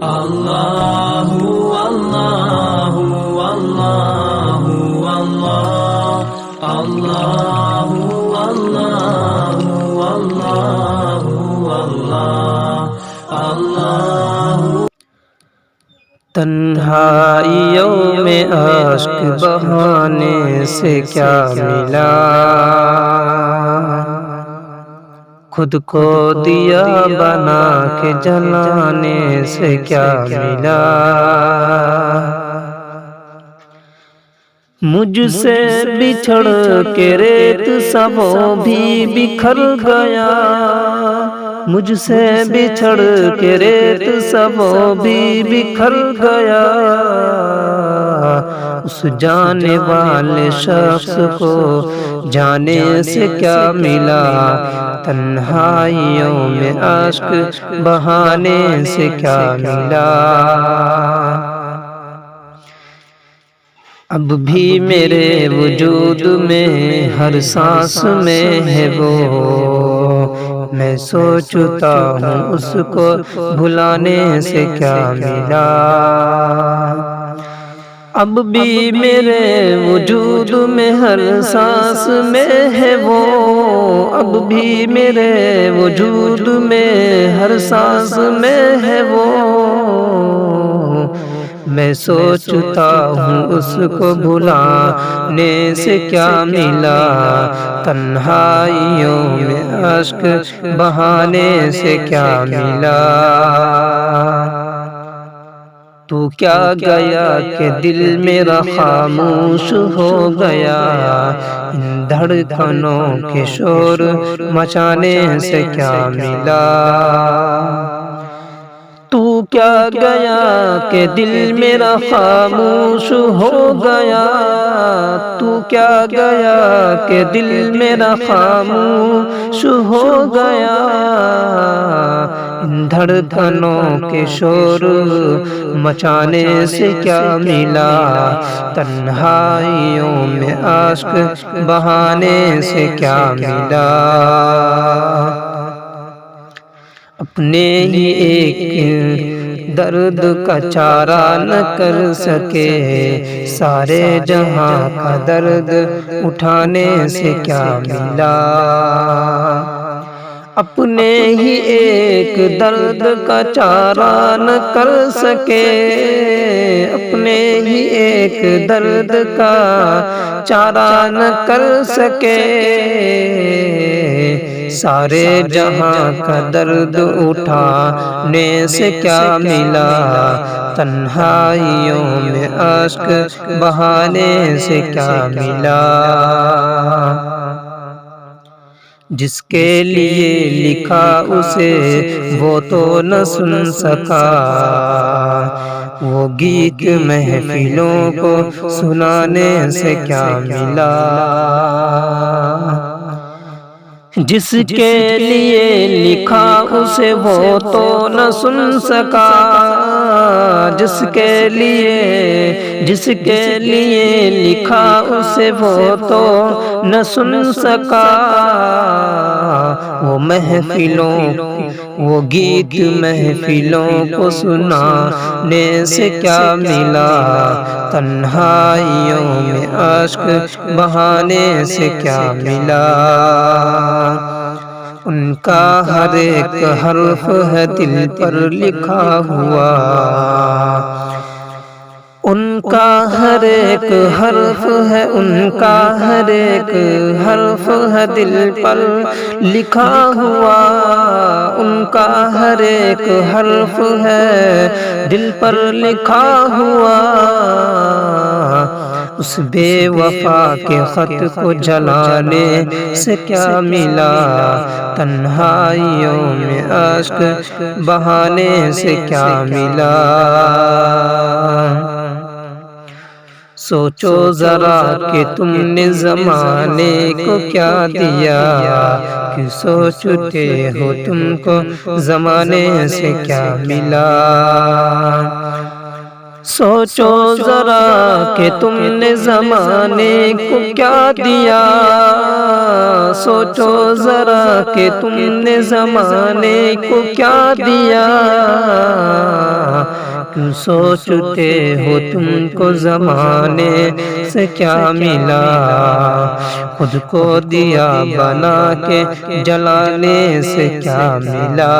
Allahu Allahu Allahu Allah Allahu Allahu Allahu Allah Allahu تنہائیوں میں عشق بہانے سے کیا ملا، خود کو دیا بنا کے جلانے سے کیا ملا، مجھ سے بچھڑ کے ریت سبوں بھی بکھر گیا، مجھ سے بچھڑ کے ریت سبوں بھی بکھر گیا، اس جانے والے شخص کو جانے سے کیا ملا، تنہائیوں میں عشق بہانے سے کیا ملا، اب بھی میرے وجود میں ہر سانس میں ہے وہ، میں سوچتا ہوں اس کو بھلانے سے کیا ملا، اب بھی میرے وجود میں ہر سانس میں ہے وہ، اب بھی میرے وجود میں ہر سانس میں ہے وہ، میں سوچتا ہوں اس کو بھلانے سے کیا ملا، تنہائیوں میں عشق بہانے سے کیا ملا، تو کیا گیا کہ دل میرا خاموش ہو گیا، ان دھڑکنوں کے شور مچانے سے کیا ملا، تو کیا گیا کہ دل میرا خاموش ہو گیا، تو کیا گیا کہ دل میرا خاموش ہو گیا، ان دھڑکنوں کے شور مچانے سے کیا ملا، تنہائیوں میں عشق بہانے سے کیا ملا، اپنے ہی ایک درد کا چارہ نہ کر سکے، سارے جہاں کا درد اٹھانے سے کیا ملا، اپنے ہی ایک درد کا چارہ نہ کر سکے، اپنے ہی ایک درد کا چارہ نہ کر سکے، سارے جہاں کا درد اٹھانے سے کیا ملا، تنہائیوں میں عشق بہانے سے کیا ملا، جس کے لیے لکھا اسے وہ تو نہ سن سکا، وہ گیت محفلوں کو سنانے سے کیا ملا، جس کے لیے لکھا اسے وہ تو نہ سن سکا، جس کے لیے لکھا اسے وہ تو نہ سن سکا، وہ گیت محفلوں کو سنانے سے کیا ملا، تنہائیوں میں عشق بہانے سے کیا ملا، ان کا ہر ایک حرف ہے دل پر لکھا ہوا، ان کا ہر ایک حرف ہے، ان کا ہر ایک حرف ہے دل پر لکھا ہوا، ان کا ہر ایک حرف ہے دل پر لکھا ہوا، اس بے وفا کے خط کو جلانے سے کیا ملا، تنہائیوں میں عشق بہانے سے کیا ملا، سوچو ذرا کہ تم نے زمانے کو کیا دیا، کہ سوچتے ہو تم کو زمانے سے کیا ملا، سوچو ذرا کہ تم نے زمانے کو کیا دیا، سوچو ذرا کہ تم نے زمانے کو کیا دیا، کیوں سوچتے ہو تم کو زمانے سے کیا ملا، خود کو دیا بنا کے جلانے سے کیا ملا۔